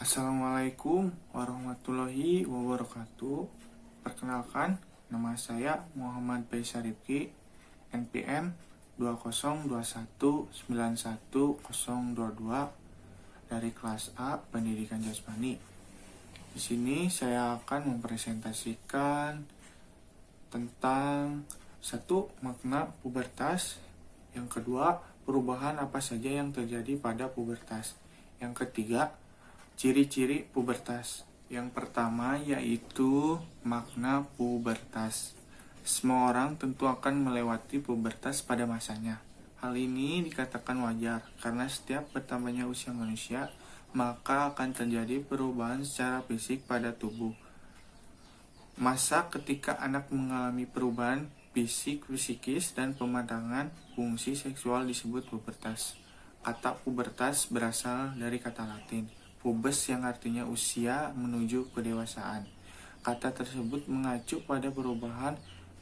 Assalamualaikum warahmatullahi wabarakatuh. Perkenalkan, nama saya Muhammad Faisal Rifki, NPM 202191022 dari kelas A Pendidikan Jasmani. Di sini saya akan mempresentasikan tentang satu, makna pubertas. Yang kedua, perubahan apa saja yang terjadi pada pubertas. Yang ketiga, ciri-ciri pubertas. Yang pertama yaitu makna pubertas. Semua orang tentu akan melewati pubertas pada masanya. Hal ini dikatakan wajar karena setiap bertambahnya usia manusia, maka akan terjadi perubahan secara fisik pada tubuh. Masa ketika anak mengalami perubahan fisik, psikis, dan pematangan fungsi seksual disebut pubertas. Kata pubertas berasal dari kata Latin pubes yang artinya usia menuju kedewasaan. Kata tersebut mengacu pada perubahan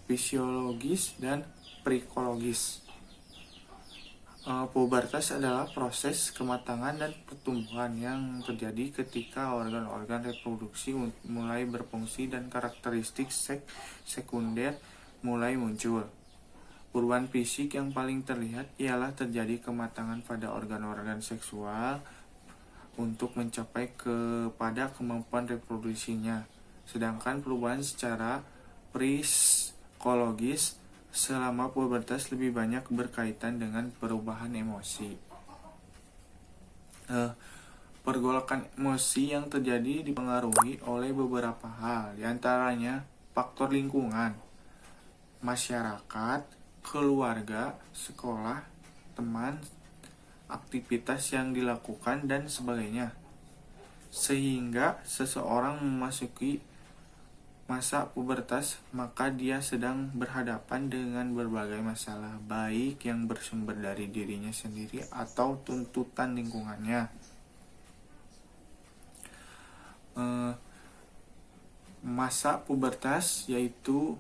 fisiologis dan psikologis. Pubertas adalah proses kematangan dan pertumbuhan yang terjadi ketika organ-organ reproduksi mulai berfungsi dan karakteristik sekunder mulai muncul. Perubahan fisik yang paling terlihat ialah terjadi kematangan pada organ-organ seksual untuk mencapai kepada kemampuan reproduksinya. Sedangkan perubahan secara psikologis selama pubertas lebih banyak berkaitan dengan perubahan emosi. Pergolakan emosi yang terjadi dipengaruhi oleh beberapa hal, diantaranya faktor lingkungan, masyarakat, keluarga, sekolah, teman, aktivitas yang dilakukan, dan sebagainya. Sehingga seseorang memasuki masa pubertas, maka dia sedang berhadapan dengan berbagai masalah, baik yang bersumber dari dirinya sendiri atau tuntutan lingkungannya. Masa pubertas yaitu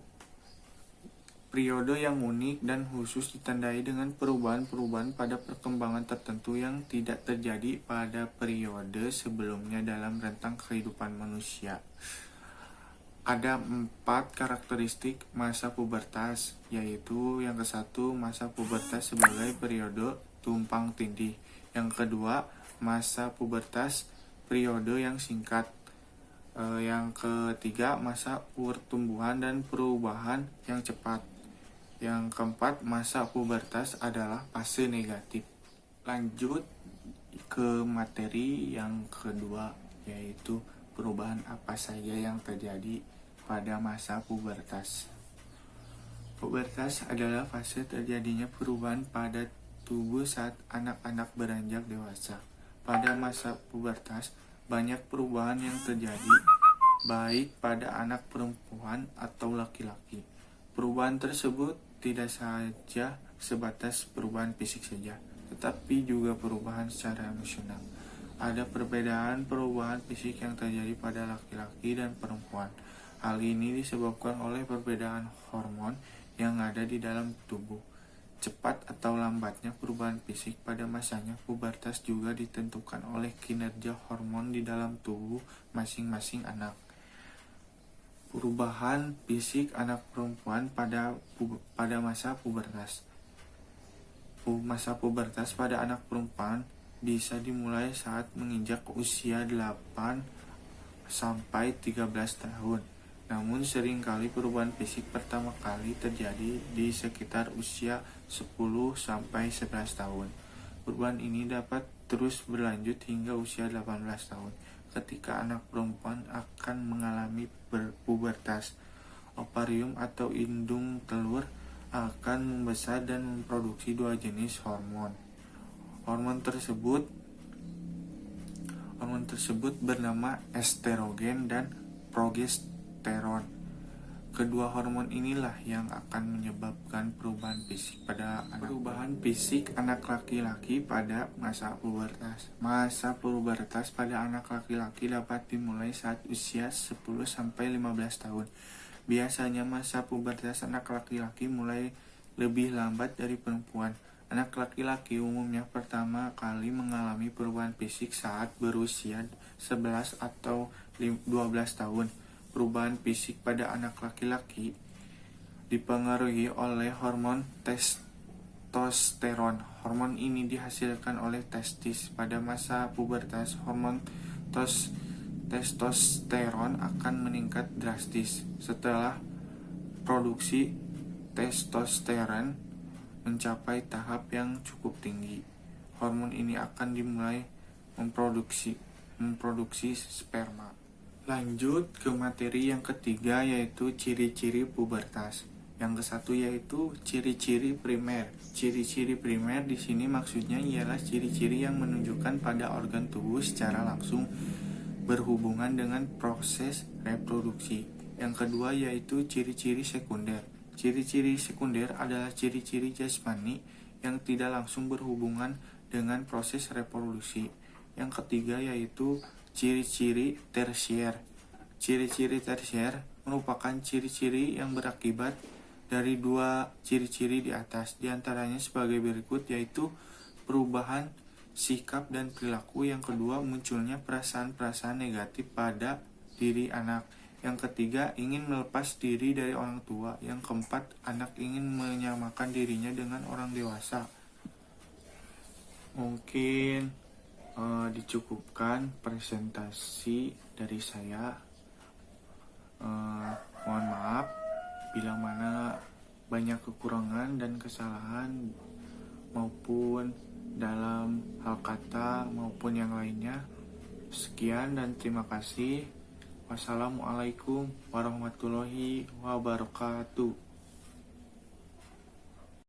periode yang unik dan khusus ditandai dengan perubahan-perubahan pada perkembangan tertentu yang tidak terjadi pada periode sebelumnya dalam rentang kehidupan manusia. Ada 4 karakteristik masa pubertas, yaitu yang ke-1, masa pubertas sebagai periode tumpang tindih. Yang kedua, masa pubertas periode yang singkat. Yang ketiga, masa pertumbuhan dan perubahan yang cepat. Yang keempat, masa pubertas adalah fase negatif. Lanjut ke materi yang kedua, yaitu perubahan apa saja yang terjadi pada masa pubertas. Pubertas adalah fase terjadinya perubahan pada tubuh saat anak-anak beranjak dewasa. Pada masa pubertas, banyak perubahan yang terjadi, baik pada anak perempuan atau laki-laki. Perubahan tersebut tidak saja sebatas perubahan fisik saja, tetapi juga perubahan secara emosional. Ada perbedaan perubahan fisik yang terjadi pada laki-laki dan perempuan. Hal ini disebabkan oleh perbedaan hormon yang ada di dalam tubuh. Cepat atau lambatnya perubahan fisik pada masanya pubertas juga ditentukan oleh kinerja hormon di dalam tubuh masing-masing anak. Perubahan fisik anak perempuan pada masa pubertas. Masa pubertas pada anak perempuan bisa dimulai saat menginjak usia 8 sampai 13 tahun. Namun seringkali perubahan fisik pertama kali terjadi di sekitar usia 10 sampai 11 tahun. Perubahan ini dapat terus berlanjut hingga usia 18 tahun. Ketika anak perempuan akan mengalami pubertas, ovarium atau indung telur akan membesar dan memproduksi 2 jenis hormon. Hormon tersebut bernama estrogen dan progesteron. Kedua hormon inilah yang akan menyebabkan perubahan fisik anak laki-laki pada masa pubertas. Masa pubertas pada anak laki-laki dapat dimulai saat usia 10 sampai 15 tahun. Biasanya masa pubertas anak laki-laki mulai lebih lambat dari perempuan. Anak laki-laki umumnya pertama kali mengalami perubahan fisik saat berusia 11 atau 12 tahun. Perubahan fisik pada anak laki-laki dipengaruhi oleh hormon testosteron. Hormon ini dihasilkan oleh testis. Pada masa pubertas, hormon testosteron akan meningkat drastis. Setelah produksi testosteron mencapai tahap yang cukup tinggi, hormon ini akan dimulai memproduksi sperma. Lanjut ke materi yang ketiga, yaitu ciri-ciri pubertas. Yang kesatu yaitu ciri-ciri primer. Ciri-ciri primer di sini maksudnya ialah ciri-ciri yang menunjukkan pada organ tubuh secara langsung berhubungan dengan proses reproduksi. Yang kedua yaitu ciri-ciri sekunder. Ciri-ciri sekunder adalah ciri-ciri jasmani yang tidak langsung berhubungan dengan proses reproduksi. Yang ketiga yaitu ciri-ciri tersier. Ciri-ciri tersier merupakan ciri-ciri yang berakibat dari dua ciri-ciri di atas. Di antaranya sebagai berikut, yaitu perubahan sikap dan perilaku. Yang kedua, munculnya perasaan-perasaan negatif pada diri anak. Yang ketiga, ingin melepas diri dari orang tua. Yang keempat, anak ingin menyamakan dirinya dengan orang dewasa. Mungkin dicukupkan presentasi dari saya. Mohon maaf bila mana banyak kekurangan dan kesalahan maupun dalam hal kata maupun yang lainnya. Sekian dan terima kasih. Wassalamualaikum warahmatullahi wabarakatuh.